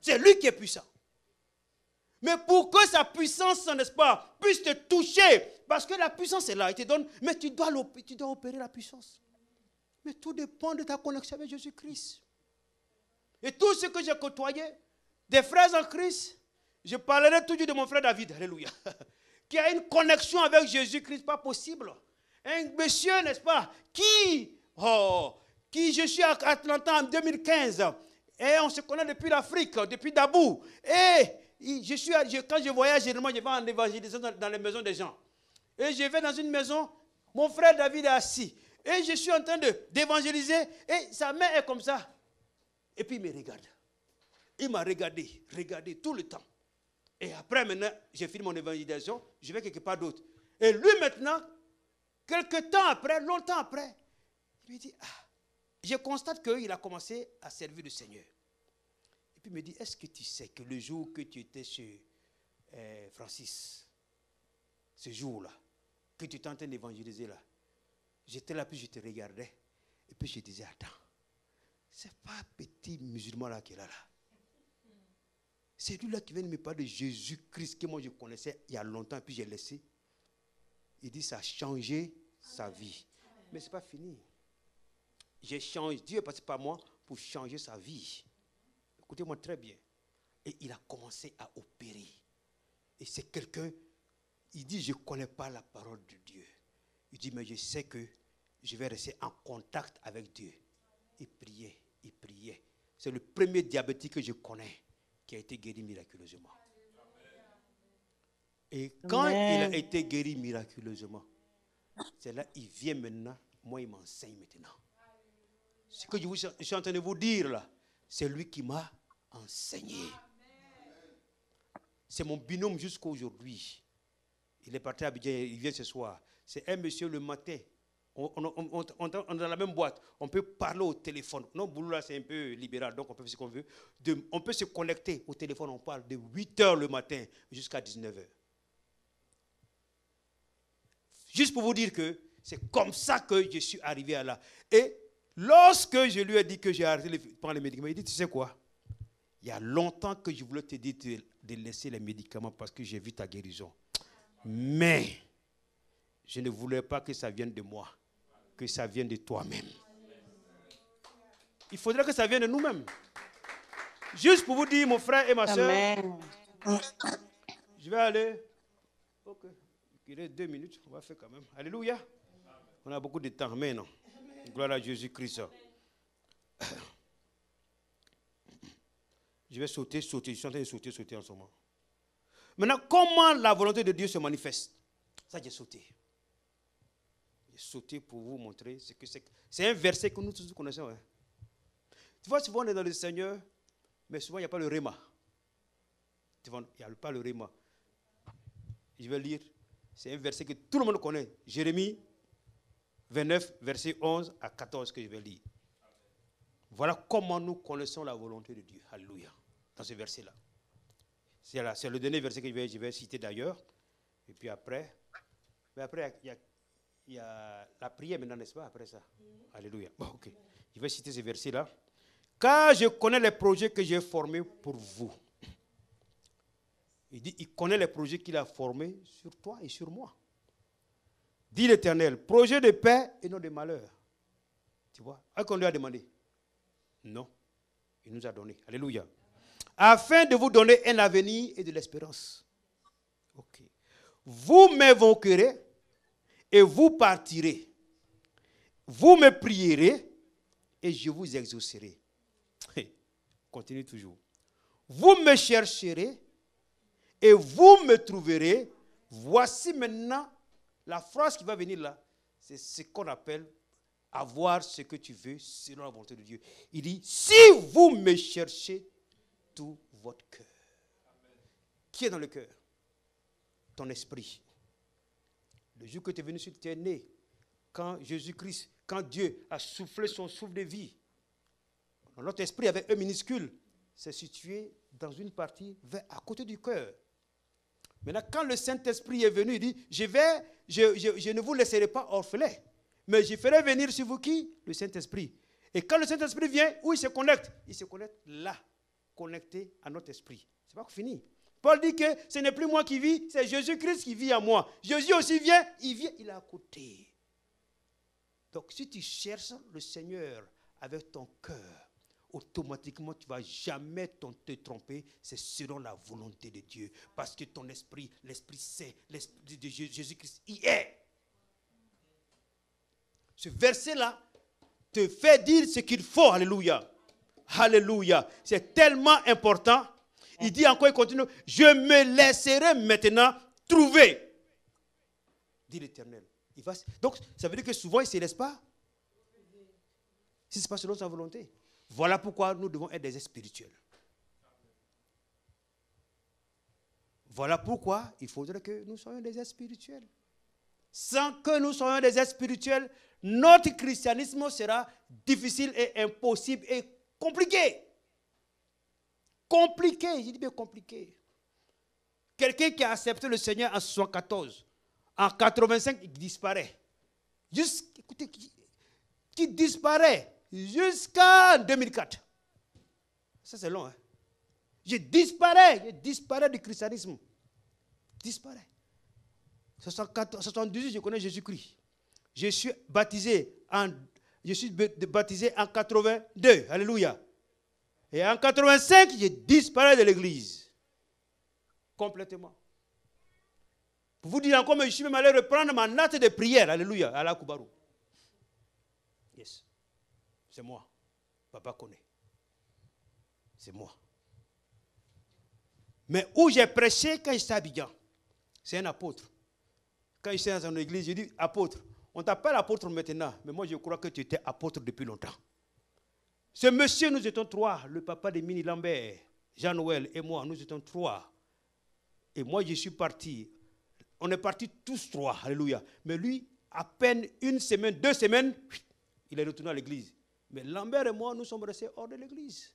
C'est lui qui est puissant. Mais pour que sa puissance, n'est-ce pas, puisse te toucher, parce que la puissance est là, il te donne, mais tu dois opérer la puissance. Mais tout dépend de ta connexion avec Jésus-Christ. Et tout ce que j'ai côtoyé, des frères en Christ, je parlerai toujours de mon frère David, alléluia, qui a une connexion avec Jésus-Christ, pas possible. Un monsieur, n'est-ce pas, qui je suis à Atlanta en 2015, et on se connaît depuis l'Afrique, depuis Dabou, et quand je voyage, généralement, je vais en évangélisation dans les maisons des gens. Et je vais dans une maison, mon frère David est assis, et je suis en train d'évangéliser, et sa main est comme ça. Et puis il me regarde. Il m'a regardé tout le temps. Et après, maintenant, j'ai fini mon évangélisation, je vais quelque part d'autre. Et lui, maintenant, quelque temps après, longtemps après, il me dit, je constate qu'il a commencé à servir le Seigneur. Et puis il me dit, est-ce que tu sais que le jour que tu étais chez Francis, ce jour-là, que tu étais en train d'évangéliser là, j'étais là, puis je te regardais, et puis je disais, attends, c'est pas un petit musulman là qui est là. C'est lui là qui vient de me parler de Jésus-Christ que moi je connaissais il y a longtemps, et puis j'ai laissé. Il dit, ça a changé sa vie. Mais ce n'est pas fini. J'ai changé, Dieu est passé par moi pour changer sa vie. Écoutez-moi très bien. Et il a commencé à opérer. Et c'est quelqu'un, il dit, je ne connais pas la parole de Dieu. Il dit, mais je sais que je vais rester en contact avec Dieu. Il priait, il priait. C'est le premier diabétique que je connais qui a été guéri miraculeusement. Et quand il a été guéri miraculeusement, c'est là il vient maintenant, moi il m'enseigne maintenant. Ce que je suis en train de vous dire là, c'est lui qui m'a enseigné. C'est mon binôme jusqu'à aujourd'hui. Il est parti à Abidjan, il vient ce soir. C'est un monsieur le matin. On est dans la même boîte. On peut parler au téléphone. Non, boulot là, c'est un peu libéral, donc on peut faire ce qu'on veut. On peut se connecter au téléphone. On parle de 8h le matin jusqu'à 19h. Juste pour vous dire que c'est comme ça que je suis arrivé à là. Et lorsque je lui ai dit que j'ai arrêté de prendre les médicaments, il dit, tu sais quoi? Il y a longtemps que je voulais te dire de laisser les médicaments parce que j'ai vu ta guérison. Mais je ne voulais pas que ça vienne de moi, que ça vienne de toi-même. Il faudrait que ça vienne de nous-mêmes. Juste pour vous dire, mon frère et ma soeur, je vais aller. Ok, il reste 2 minutes, on va faire quand même. Alléluia. On a beaucoup de temps, mais non. Gloire à Jésus-Christ. Je vais sauter. Je suis en train de sauter en ce moment. Maintenant, comment la volonté de Dieu se manifeste? Ça, j'ai sauté. J'ai sauté pour vous montrer ce que c'est. C'est un verset que nous tous connaissons. Hein. Tu vois, souvent on est dans le Seigneur, mais souvent il n'y a pas le réma. Tu vois, il n'y a pas le réma. Je vais lire. C'est un verset que tout le monde connaît. Jérémie 29, verset 11 à 14 que je vais lire. Voilà comment nous connaissons la volonté de Dieu. Alléluia. Dans ce verset-là. C'est le dernier verset que je vais citer d'ailleurs. Et puis après, il y a la prière maintenant, n'est-ce pas, après ça? Alléluia. Bon, ok. Je vais citer ce verset-là. Car je connais les projets que j'ai formés pour vous. Il dit, il connaît les projets qu'il a formés sur toi et sur moi. Dit l'Éternel, projet de paix et non de malheur. Tu vois, est-ce qu'on lui a demandé? Non. Il nous a donné. Alléluia. Afin de vous donner un avenir et de l'espérance. Ok. Vous m'invoquerez et vous partirez. Vous me prierez et je vous exaucerai. Continue toujours. Vous me chercherez et vous me trouverez. Voici maintenant la phrase qui va venir là. C'est ce qu'on appelle avoir ce que tu veux selon la volonté de Dieu. Il dit, si vous me cherchez tout votre cœur. Qui est dans le cœur? Ton esprit. Le jour que tu es venu sur terre, né, quand Jésus-Christ, quand Dieu a soufflé son souffle de vie, notre esprit avec E minuscule, c'est situé dans une partie à côté du cœur. Maintenant, quand le Saint-Esprit est venu, il dit, je ne vous laisserai pas orphelins, mais je ferai venir sur vous qui? Le Saint-Esprit. Et quand le Saint-Esprit vient, où il se connecte? Il se connecte là, connecté à notre esprit. C'est pas fini. Paul dit que ce n'est plus moi qui vis, c'est Jésus-Christ qui vit en moi. Jésus aussi vient, il est à côté. Donc si tu cherches le Seigneur avec ton cœur, automatiquement tu ne vas jamais te tromper. C'est selon la volonté de Dieu. Parce que ton esprit, l'Esprit Saint, l'Esprit de Jésus-Christ, y est. Ce verset-là te fait dire ce qu'il faut. Alléluia. Alléluia. C'est tellement important. Il dit encore, il continue, je me laisserai maintenant trouver, dit l'Éternel. Donc, ça veut dire que souvent, il ne se laisse pas. Si ce n'est pas selon sa volonté. Voilà pourquoi nous devons être des spirituels. Voilà pourquoi il faudrait que nous soyons des spirituels. Sans que nous soyons des spirituels, notre christianisme sera difficile et impossible et compliqué. Compliqué, j'ai dit bien compliqué. Quelqu'un qui a accepté le Seigneur en 1974, en 85, il disparaît. Écoutez, qui disparaît jusqu'en 2004. Ça, c'est long. Hein? Je disparais du christianisme. Disparaît. 78, je connais Jésus-Christ. Je suis baptisé en 82. Alléluia. Et en 85, je disparais de l'église. Complètement. Pour vous dire encore, mais je suis même allé reprendre ma natte de prière. Alléluia. À la Koubarou. Yes. C'est moi. Papa connaît. C'est moi. Mais où j'ai prêché quand j'étais à Abidjan, c'est un apôtre. Quand j'étais dans une église, j'ai dit, apôtre, on t'appelle apôtre maintenant, mais moi je crois que tu étais apôtre depuis longtemps. Ce monsieur, nous étions trois, le papa de Mini Lambert, Jean-Noël et moi, nous étions trois. Et moi je suis parti. On est partis tous trois, alléluia. Mais lui, à peine une semaine, 2 semaines, il est retourné à l'église. Mais Lambert et moi, nous sommes restés hors de l'église.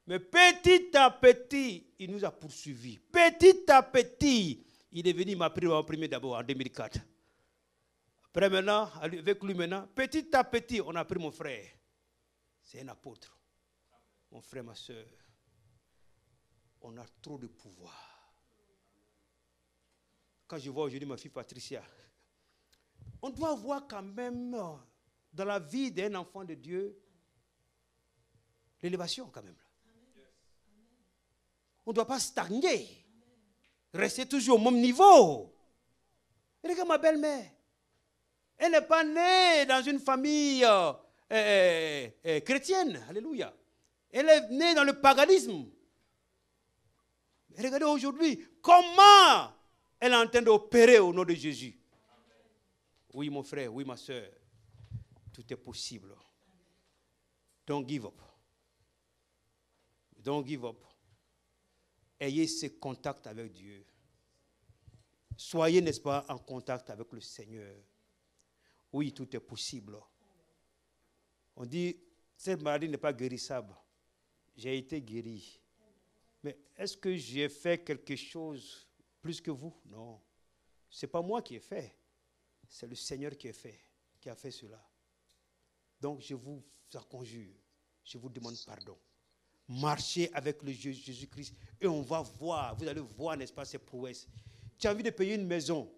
Mais petit à petit, il nous a poursuivis. Petit à petit, il est venu, il m'a pris en premier d'abord en 2004. Après maintenant, avec lui maintenant, petit à petit, on a pris mon frère. C'est un apôtre. Mon frère, ma soeur, on a trop de pouvoir. Quand je vois aujourd'hui ma fille Patricia, on doit voir quand même dans la vie d'un enfant de Dieu l'élévation quand même. On ne doit pas stagner, rester toujours au même niveau. Regarde ma belle-mère. Elle n'est pas née dans une famille chrétienne. Alléluia. Elle est née dans le paganisme. Regardez aujourd'hui comment elle est en train d'opérer au nom de Jésus. Oui, mon frère, oui, ma soeur. Tout est possible. Don't give up. Don't give up. Ayez ce contact avec Dieu. Soyez, n'est-ce pas, en contact avec le Seigneur. Oui, tout est possible. On dit, cette maladie n'est pas guérissable. J'ai été guéri. Mais est-ce que j'ai fait quelque chose plus que vous? Non. Ce n'est pas moi qui ai fait. C'est le Seigneur qui a fait cela. Donc je vous en conjure, je vous demande pardon. Marchez avec le Jésus-Christ et on va voir, vous allez voir, n'est-ce pas, ces prouesses. Tu as envie de payer une maison,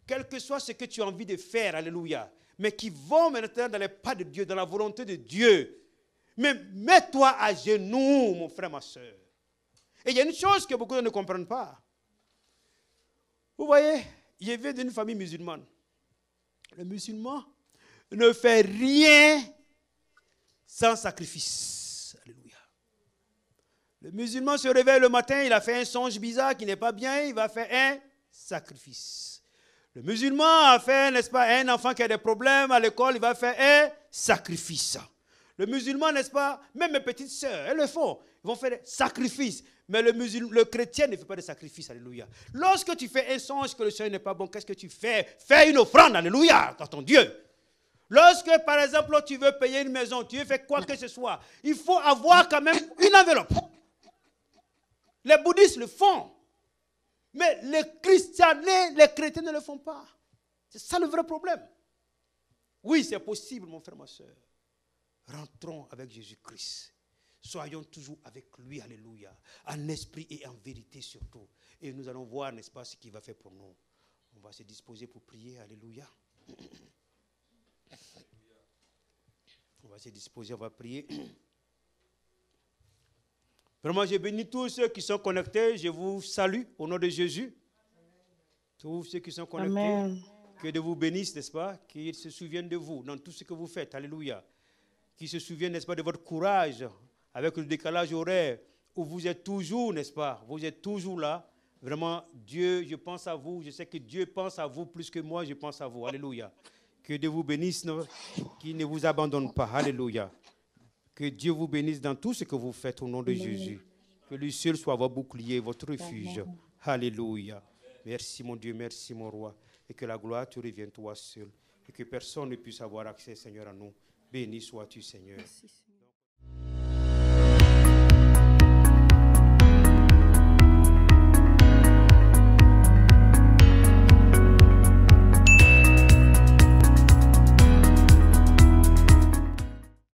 quel que soit ce que tu as envie de faire, alléluia, mais qui vont maintenant dans les pas de Dieu, dans la volonté de Dieu. Mais mets-toi à genoux, mon frère, ma soeur. Et il y a une chose que beaucoup ne comprennent pas. Vous voyez, je viens d'une famille musulmane. Le musulman ne fait rien sans sacrifice. Alléluia. Le musulman se réveille le matin, il a fait un songe bizarre qui n'est pas bien, il va faire un sacrifice. Le musulman a fait, n'est-ce pas, un enfant qui a des problèmes à l'école, il va faire un sacrifice. Le musulman, n'est-ce pas, même mes petites sœurs, elles le font. Ils vont faire des sacrifices. Mais le chrétien ne fait pas de sacrifice, alléluia. Lorsque tu fais un songe que le Seigneur n'est pas bon, qu'est-ce que tu fais? Fais une offrande, alléluia, dans ton Dieu. Lorsque, par exemple, tu veux payer une maison, tu veux faire quoi que ce soit, il faut avoir quand même une enveloppe. Les bouddhistes le font. Mais les chrétiens ne le font pas. C'est ça le vrai problème. Oui, c'est possible, mon frère, ma soeur. Rentrons avec Jésus-Christ. Soyons toujours avec lui, alléluia, en esprit et en vérité surtout. Et nous allons voir, n'est-ce pas, ce qu'il va faire pour nous. On va se disposer pour prier, alléluia. On va se disposer, on va prier. Vraiment, je bénis tous ceux qui sont connectés. Je vous salue au nom de Jésus. Tous ceux qui sont connectés. Amen. Que Dieu vous bénisse, n'est-ce pas? Qu'il se souvienne de vous dans tout ce que vous faites. Alléluia. Qu'il se souvienne, n'est-ce pas, de votre courage avec le décalage horaire où vous êtes toujours, n'est-ce pas? Vous êtes toujours là. Vraiment, Dieu, je pense à vous. Je sais que Dieu pense à vous plus que moi, je pense à vous. Alléluia. Que Dieu vous bénisse, qu'il ne vous abandonne pas. Alléluia. Que Dieu vous bénisse dans tout ce que vous faites au nom de Jésus. Que lui seul soit votre bouclier, votre refuge. Alléluia. Merci mon Dieu, merci mon roi. Et que la gloire te revienne toi seul. Et que personne ne puisse avoir accès, Seigneur, à nous. Béni sois-tu, Seigneur. Merci, Seigneur.